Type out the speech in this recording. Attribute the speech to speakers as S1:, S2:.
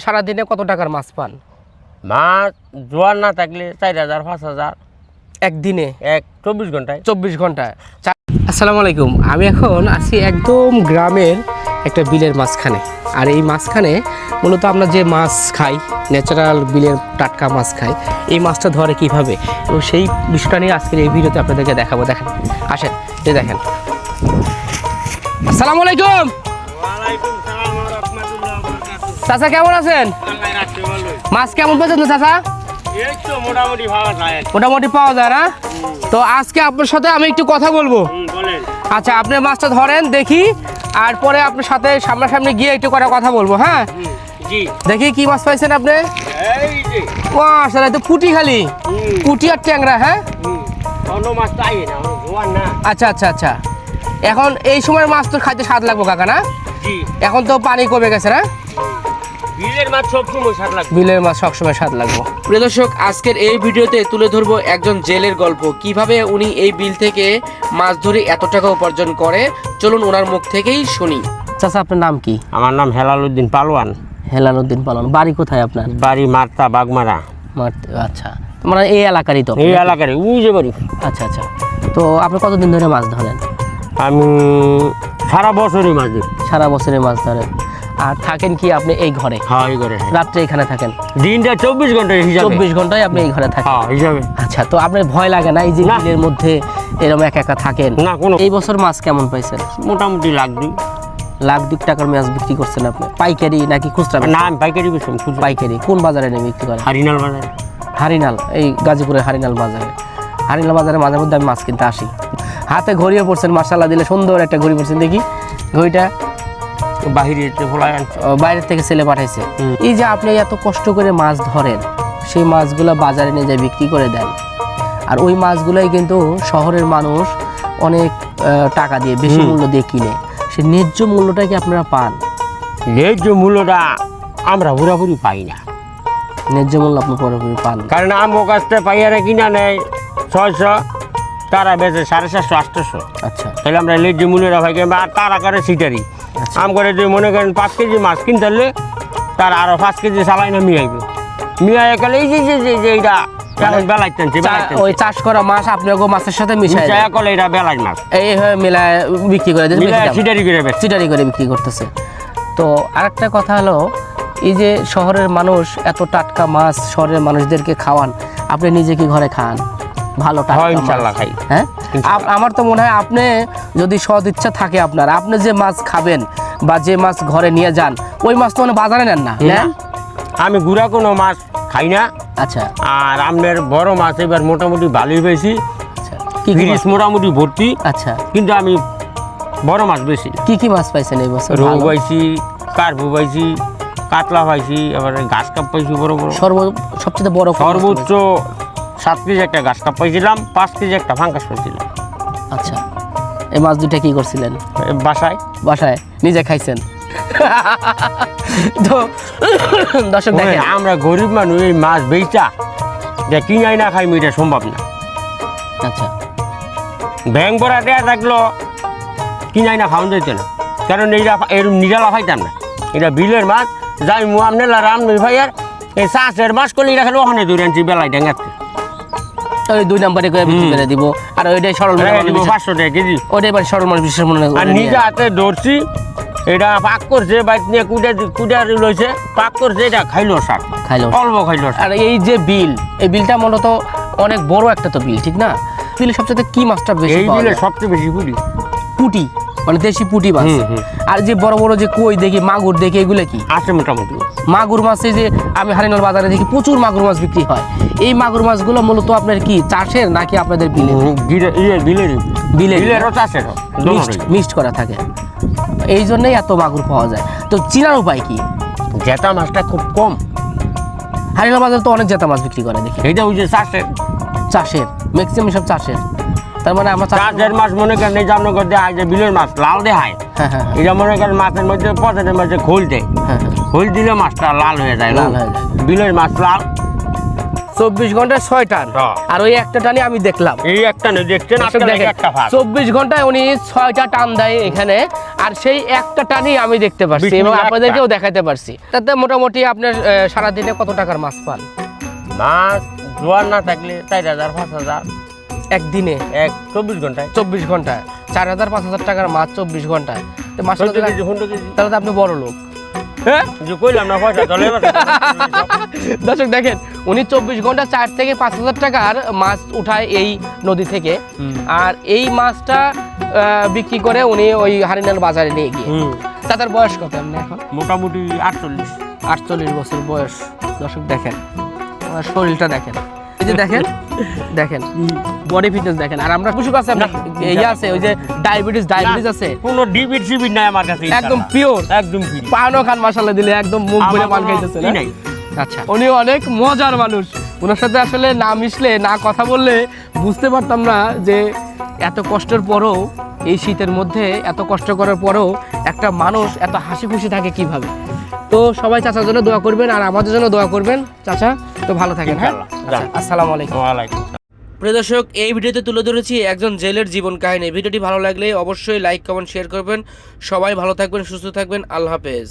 S1: সারাদিনে কত টাকার মাছ পান?
S2: মাছ জোয়ার না থাকলে 4,000 5,000
S1: একদিনে?
S2: 24 ঘন্টায়।
S1: 24 ঘন্টায়। আসসালামু আলাইকুম। আমি এখন আছি একদম গ্রামের একটা বিলের মাঝখানে। আর এই মাঝখানে মূলত আমরা যে মাছ খাই, ন্যাচারাল বিলের টাটকা মাছ খাই, এই মাছটা ধরে কিভাবে, এবং সেই বিষয়টা নিয়ে আজকের এই ভিডিওতে আপনাদেরকে দেখাবো। দেখেন, আসেন, এই দেখেন। আসসালামু আলাইকুম। চাচা কেমন আছেন? মাছ কেমন পেয়েছেন চাচা? মোটামুটি পাওয়া যায় না? তো আজকে আপনার সাথে আমি একটু কথা বলবো। আচ্ছা, আপনি মাছটা ধরেন দেখি, আর পরে আপনার সাথে সামনাসামনি গিয়ে একটু করে কথা বলবো। হ্যাঁ, দেখি কি মাছ পাইছেন আপনি? তো পুঁটি, খালি পুঁটি আর ট্যাংরা। হ্যাঁ, আচ্ছা আচ্ছা আচ্ছা। এখন এই সময় মাছ তো খাইতে স্বাদ লাগবো কাকা, না? এখন তো পানি কমে গেছে, না? বিলের মাছ সবসময় স্বাদ লাগবো। প্রিয় দর্শক, আজকের এই ভিডিওতে তুলে ধরবো একজন জেলের গল্প, কিভাবে উনি এই বিল থেকে মাছ ধরে এত টাকা উপার্জন করে। চলুন ওনার মুখ থেকেই শুনি। চাচা, আপনার নাম কি?
S2: আমার নাম হেলালুদ্দিন পালোয়ান।
S1: হেলালুদ্দিন পালোয়ান। বাড়ি কোথায় আপনার?
S2: বাড়ি মারতা, বাগমারা।
S1: আচ্ছা, মানে এই এলাকারই তো?
S2: এই এলাকারই, ওই যে বাড়ি।
S1: আচ্ছা আচ্ছা। তো আপনি কতদিন ধরে মাছ ধরেন?
S2: আমি সারা বছরই মাছ ধরি।
S1: সারা বছরে মাছ ধরেন। আর থাকেন কি আপনি এই ঘরে?
S2: হ্যাঁ, এই ঘরে।
S1: রাত্রে এখানে থাকেন?
S2: দিনটা 24 ঘন্টায় হিসাবে।
S1: 24 ঘন্টায় আপনি এই ঘরে থাকেন?
S2: হ্যাঁ, হিসাবে।
S1: আচ্ছা, তো আপনার ভয় লাগে না এই যে বিলের মধ্যে এরকম একা একা থাকেন?
S2: না, কোনো।
S1: এই বছর মাছ কেমন পাইছেন?
S2: মোটামুটি লাখ
S1: 2 টাকার মাছ বিক্রি করছেন আপনি? পাইকারি নাকি খুচরা?
S2: না, আমি পাইকারি বেচি।
S1: পাইকারি। কোন বাজারে নিয়ে বিক্রি করেন?
S2: হারিনাল বাজারে।
S1: হারিনাল, এই গাজীপুরের হারিনাল বাজারে। হারিনাল বাজারে মাঝে মধ্যে আমি মাছ কিনতে আসি। হাতে ঘড়িও পড়ছেন, মাশাআল্লাহ দিলে সুন্দর একটা ঘড়ি পড়ছেন। দেখি ঘড়িটা বাইরের থেকে ছেলে পাঠাইছে। এই যে আপনি এত কষ্ট করে মাছ ধরেন, সেই মাছগুলো বাজারে নিয়ে যায় বিক্রি করে দেন, আর ওই মাছগুলোই কিন্তু শহরের মানুষ অনেক টাকা দিয়ে, বেশি মূল্য দিয়ে কিনে। সেই ন্যায্য মূল্যটা কি আপনারা পান?
S2: ন্যায্য মূল্যটা আমরা পুরোপুরি পাই না।
S1: ন্যায্য মূল্য আপনি পুরোপুরি পান? কারণ
S2: আমার কাছ থেকে পাইয়ারে কিনা নেয় 600, তারা বেচে 750 800।
S1: আচ্ছা,
S2: তাহলে আমরা ন্যায্য মূল্যটা পাই। আর তারা করে সিটারি আম করে, যে মনে করেন 5 কেজি মাছ কিনতে হলে তার আরো 5 কেজি চালাই না মিয়াইবে। মিয়াই গেলে এই যে এইটা বেলায় টানছে,
S1: ওই চাষ করা মাছ আপনার মাছের সাথে মিশাই
S2: করলে এটা বেলায় মাছ
S1: এই মিলায় বিক্রি করে
S2: চিটারি করে
S1: বিক্রি করতেছে। তো আরেকটা কথা হলো, এই যে শহরের মানুষ এত টাটকা মাছ শহরের মানুষদেরকে খাওয়ান, আপনি নিজে কি ঘরে খান ভালো টাটকা মাছ?
S2: ইনশাআল্লাহ খাই।
S1: হ্যাঁ, আমার তো মনে হয় আপনি যদি সৎ ইচ্ছা থাকে আপনার, আপনি যে মাছ খাবেন বা যে মাছ ঘরে নিয়ে যান, ওই মাছ তো মানে বাজারে নেন না।
S2: আমি গুড়া কোনো মাছ খাই না।
S1: আচ্ছা।
S2: আর আপনার বড় মাছ এবার মোটামুটি ভালোই পেয়েছি।
S1: কি
S2: ফিরিস মোটামুটি ভর্তি।
S1: আচ্ছা,
S2: কিন্তু আমি বড় মাছ বেশি।
S1: কি মাছ পাইছেন এই বছর?
S2: রৌ পাইছি, কার্পু পাইছি, কাতলা পাইছি, আবার ঘাস কাপ পাইছি বড় বড়।
S1: সবচেয়ে বড়
S2: সর্বোচ্চ 7 কেজি একটা ঘাস কাপ পাইছিলাম, 5 কেজি একটা ফাঙ্কাস পাইছিলাম।
S1: আচ্ছা, এই মাছ দুইটা কি করছিলেন? বাসায় নিজে খাইছেন? তো দর্শক দেখেন,
S2: আমরা গরিব মানুষ, এই মাছ বেচা যে কিনাই না খাইমি এটা সম্ভব না।
S1: আচ্ছা,
S2: ব্যাংক ভরা দেয়া থাকলো কিনাই না খাওয়ান যেত না, কারণ এইটা এরকম নিরালা খাইতাম না। এটা বিলের মাছ, যাই আমনেলা রাম ভাইয়ার এই চাষের মাছ করলে এটা খালি ওখানে দৌড়ে আনছি বেলায় ডেঙ্গাতে।
S1: ওই 2 নম্বরে করে বিক্রি করে দিব, আর ওইটাই সরল
S2: 500 টাকা কেজি।
S1: ওইটাই মানে সরল মানুষ বিশেষ মনে হয়।
S2: আর নিজে হাতে ধরছি, এটা পাক করছে, বাইক নিয়ে কুটে লইছে, পাক করছে, এটা খাইলো অল্প খাইলো।
S1: আর এই যে বিল, এই বিলটা মূলত অনেক বড় একটা তো বিল, ঠিক না? বিলে সবচেয়ে কি মাছটা বেশি?
S2: এই বিলে সবচেয়ে বেশি
S1: পুঁটি, মানে দেশি পুঁটি মাছ। আর যে বড় বড় যে কই দেখি, মাগুর দেখি, এগুলো কি
S2: আছে? মোটামুটি
S1: মাগুর মাছ। এই যে আমি হারিনাল বাজারে দেখি প্রচুর মাগুর মাছ বিক্রি হয়। এই মাগুর মাছগুলো মূলত আপনার কি চাষের নাকি আপনাদের
S2: বিলের চাষের
S1: মিক্সড করা থাকে? এই জন্যই এত মাগুর পাওয়া যায়। তো চিনার উপায় কি?
S2: জেতা মাছটা খুব কম।
S1: হারিনাল বাজারে তো অনেক জেতা মাছ বিক্রি করে দেখি।
S2: এইটা ওই যে চাষের
S1: ম্যাক্সিমাম সব চাষের। তার মানে আমার
S2: চাষের মাছ মনে করেন এই জামনগর দেয় যে বিলের মাছ লাল দেয়। এটা মনে করেন মাছের মধ্যে পচের মধ্যে খোল দেয়। খোল দিলে মাছটা লাল হয়ে যায়। বিলের মাছ লাল,
S1: 24 ঘন্টায় 6 টান
S2: হ্যাঁ।
S1: আর ওই একটা টানে আমি দেখলাম
S2: এই একটা নেই দেখছেন
S1: দর্শক
S2: আজকে
S1: দেখেন,
S2: একটা ভাগ
S1: 24 ঘন্টায় উনি 6টা টান দেয় এখানে আর সেই একটা টানই আমি দেখতে পারছি
S2: 20
S1: এবং
S2: মিনিট
S1: আপনাদেরকেও দেখাতে পারছি তাতে মোটামুটি আপনার সারাদিনে কত টাকার মাছ পান
S2: মাছ জোয়ার না থাকলে 4,000 5,000
S1: একদিনে
S2: 24 ঘন্টায়
S1: 24 ঘন্টায় 4,000 5,000 টাকার মাছ 24 ঘন্টায় তো মাছ
S2: 14 কেজি 15 কেজি
S1: তাহলে তো আপনি বড় লোক
S2: হ্যাঁ যে কইলাম না পয়সা চলে
S1: দর্শক দেখেন উনি 24 ঘন্টা 4 থেকে 5,000 টাকার মাছ উঠায় এই নদী থেকে আর এই মাছটা বিক্রি করে উনি ওই হারিনাল বাজারে নিয়ে গিয়ে তাদের বয়স কত এমনি এখন
S2: মোটামুটি 48
S1: 48 বছর বয়স দর্শক দেখেন ওনার শরীরটা দেখেন এই যে দেখেন দেখেন বডি ফিটনেস দেখেন আর আমরা খুশি আছে আপনার এই আছে ওই যে ডায়াবেটিস আছে
S2: কোনো ডিবিট সিবিট নাই আমার কাছে
S1: একদম পিওর
S2: একদম ফ্রি
S1: পানও খান মাশাআল্লাহ দিলে একদম মুখ ভরে পান খাইতেছে না
S2: নাই
S1: আচ্ছা উনি অনেক মজার মানুষ ওনার সাথে আসলে না মিশলে না কথা বললে বুঝতে পারতাম না যে এত কষ্টের পরেও এই শীতের মধ্যে এত কষ্ট করার পরেও একটা মানুষ এত হাসি খুশি থাকে কিভাবে তো সবাই চাচার জন্য দোয়া করবেন আর আমাদের জন্য দোয়া করবেন চাচা তো ভালো থাকেন হ্যাঁ
S2: ইনশাআল্লাহ।
S1: আচ্ছা, আসসালামু আলাইকুম
S2: ওয়ালাইকুম
S1: প্রিয় দর্শক এই ভিডিওতে তুলে ধরেছি একজন জেলের জীবন কাহিনী ভিডিওটি ভালো লাগলে অবশ্যই লাইক কমেন্ট শেয়ার করবেন সবাই ভালো থাকবেন সুস্থ থাকবেন আল্লাহ হাফেজ